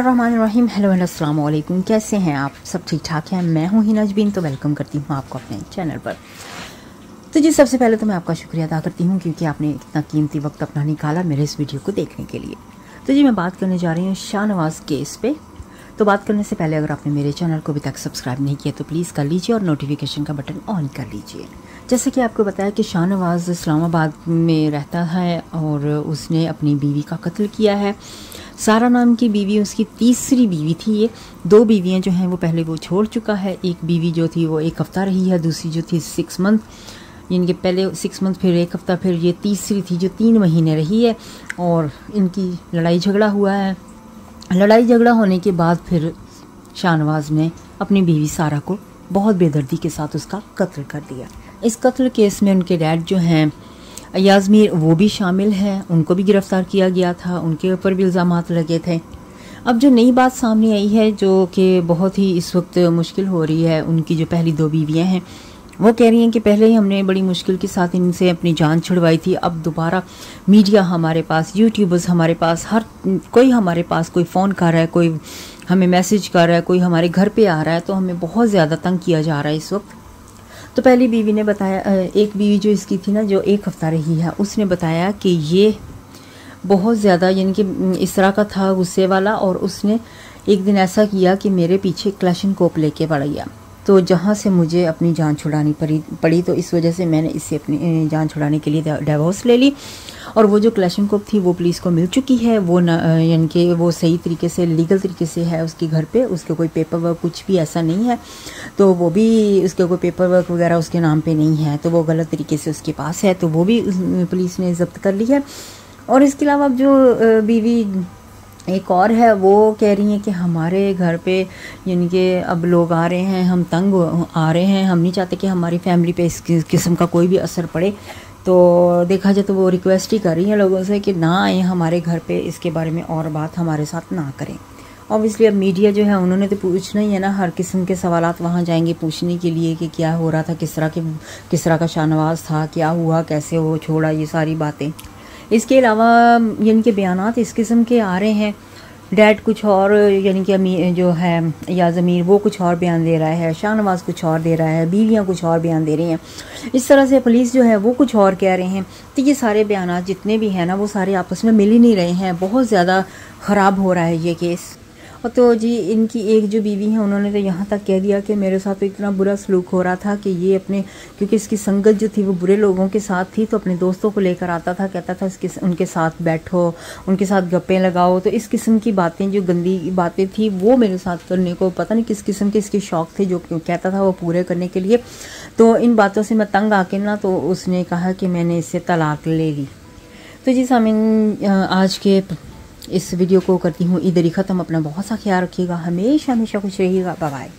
बिस्मिल्लाहिर्रहमानिर्रहीम। हेलो अस्सलाम वालेकुम। कैसे हैं आप? सब ठीक ठाक हैं? मैं हूं हिना जबीन, तो वेलकम करती हूं आपको अपने चैनल पर। तो जी सबसे पहले तो मैं आपका शुक्रिया अदा करती हूं क्योंकि आपने इतना कीमती वक्त अपना निकाला मेरे इस वीडियो को देखने के लिए। तो जी मैं बात करने जा रही हूँ शाहनवाज़ केस पे। तो बात करने से पहले अगर आपने मेरे चैनल को अभी तक सब्सक्राइब नहीं किया तो प्लीज़ कर लीजिए और नोटिफिकेशन का बटन ऑन कर लीजिए। जैसे कि आपको बताया कि शाहनवाज़ इस्लामाबाद में रहता है और उसने अपनी बीवी का कत्ल किया है। सारा नाम की बीवी उसकी तीसरी बीवी थी। ये दो बीवियां जो हैं वो पहले वो छोड़ चुका है। एक बीवी जो थी वो 1 हफ़्ता रही है, दूसरी जो थी 6 मंथ, यानी कि पहले 6 मंथ फिर 1 हफ़्ता, फिर ये तीसरी थी जो 3 महीने रही है। और इनकी लड़ाई झगड़ा हुआ है। लड़ाई झगड़ा होने के बाद फिर शाहनवाज़ ने अपनी बीवी सारा को बहुत बेदर्दी के साथ उसका कत्ल कर दिया। इस कत्ल केस में उनके डैड जो हैं याज़मीर वो भी शामिल हैं, उनको भी गिरफ़्तार किया गया था, उनके ऊपर भी इल्ज़ामात लगे थे। अब जो नई बात सामने आई है जो कि बहुत ही इस वक्त मुश्किल हो रही है, उनकी जो पहली 2 बीवियां हैं वो कह रही हैं कि पहले ही हमने बड़ी मुश्किल के साथ इनसे अपनी जान छुड़वाई थी, अब दोबारा मीडिया हमारे पास, यूट्यूबर्स हमारे पास, हर कोई हमारे पास, कोई फ़ोन कर रहा है, कोई हमें मैसेज कर रहा है, कोई हमारे घर पे आ रहा है, तो हमें बहुत ज़्यादा तंग किया जा रहा है इस वक्त। तो पहली बीवी ने बताया, एक बीवी जो इसकी थी ना जो 1 हफ़्ता रही है, उसने बताया कि ये बहुत ज़्यादा यानी कि इस तरह का था गुस्से वाला, और उसने एक दिन ऐसा किया कि मेरे पीछे क्लैशनकोप लेके पड़ गया, तो जहाँ से मुझे अपनी जान छुड़ानी पड़ी तो इस वजह से मैंने इससे अपनी जान छुड़ाने के लिए डिवोर्स ले ली। और वो जो क्लैशनकोप थी वो पुलिस को मिल चुकी है, वो यानी कि वो सही तरीके से लीगल तरीके से है उसके घर पे, उसके कोई पेपर वर्क कुछ भी ऐसा नहीं है, तो वो भी उसके कोई पेपर वर्क वगैरह उसके नाम पे नहीं है, तो वो गलत तरीके से उसके पास है, तो वो भी पुलिस ने जब्त कर ली है। और इसके अलावा अब जो बीवी एक और है वो कह रही हैं कि हमारे घर पे यानी कि अब लोग आ रहे हैं, हम तंग आ रहे हैं, हम नहीं चाहते कि हमारी फैमिली पे इस किस्म का कोई भी असर पड़े। तो देखा जाए तो वो रिक्वेस्ट ही कर रही हैं लोगों से कि ना आए हमारे घर पे, इसके बारे में और बात हमारे साथ ना करें। ऑब्वियसली अब मीडिया जो है उन्होंने तो पूछना ही है ना, हर किस्म के सवालात वहाँ जाएंगे पूछने के लिए कि क्या हो रहा था, किस तरह का शाहनवाज़ था, क्या हुआ, कैसे वो छोड़ा, ये सारी बातें। इसके अलावा यानी कि बयानात इस किस्म के आ रहे हैं, डैड कुछ और यानी कि जो है याज़मीर वो कुछ और बयान दे रहा है, शाहनवाज़ कुछ और दे रहा है, बीवियां कुछ और बयान दे रही हैं, इस तरह से पुलिस जो है वो कुछ और कह रहे हैं। तो ये सारे बयानात जितने भी हैं ना वो सारे आपस में मिल ही नहीं रहे हैं, बहुत ज़्यादा ख़राब हो रहा है ये केस। और तो जी इनकी एक जो बीवी है उन्होंने तो यहाँ तक कह दिया कि मेरे साथ तो इतना बुरा सलूक हो रहा था कि ये अपने, क्योंकि इसकी संगत जो थी वो बुरे लोगों के साथ थी, तो अपने दोस्तों को लेकर आता था, कहता था उनके साथ बैठो, उनके साथ गप्पे लगाओ, तो इस किस्म की बातें, जो गंदी बातें थी वो मेरे साथ करने को पता नहीं किस किस्म के इसके शौक़ थे जो कहता था वो पूरे करने के लिए। तो इन बातों से मैं तंग आके ना, तो उसने कहा कि मैंने इससे तलाक ले ली। तो जी सामीन आज के इस वीडियो को करती हूँ इधर ही ख़त्म। अपना बहुत सा ख्याल रखिएगा, हमेशा खुश रहिएगा। Bye bye.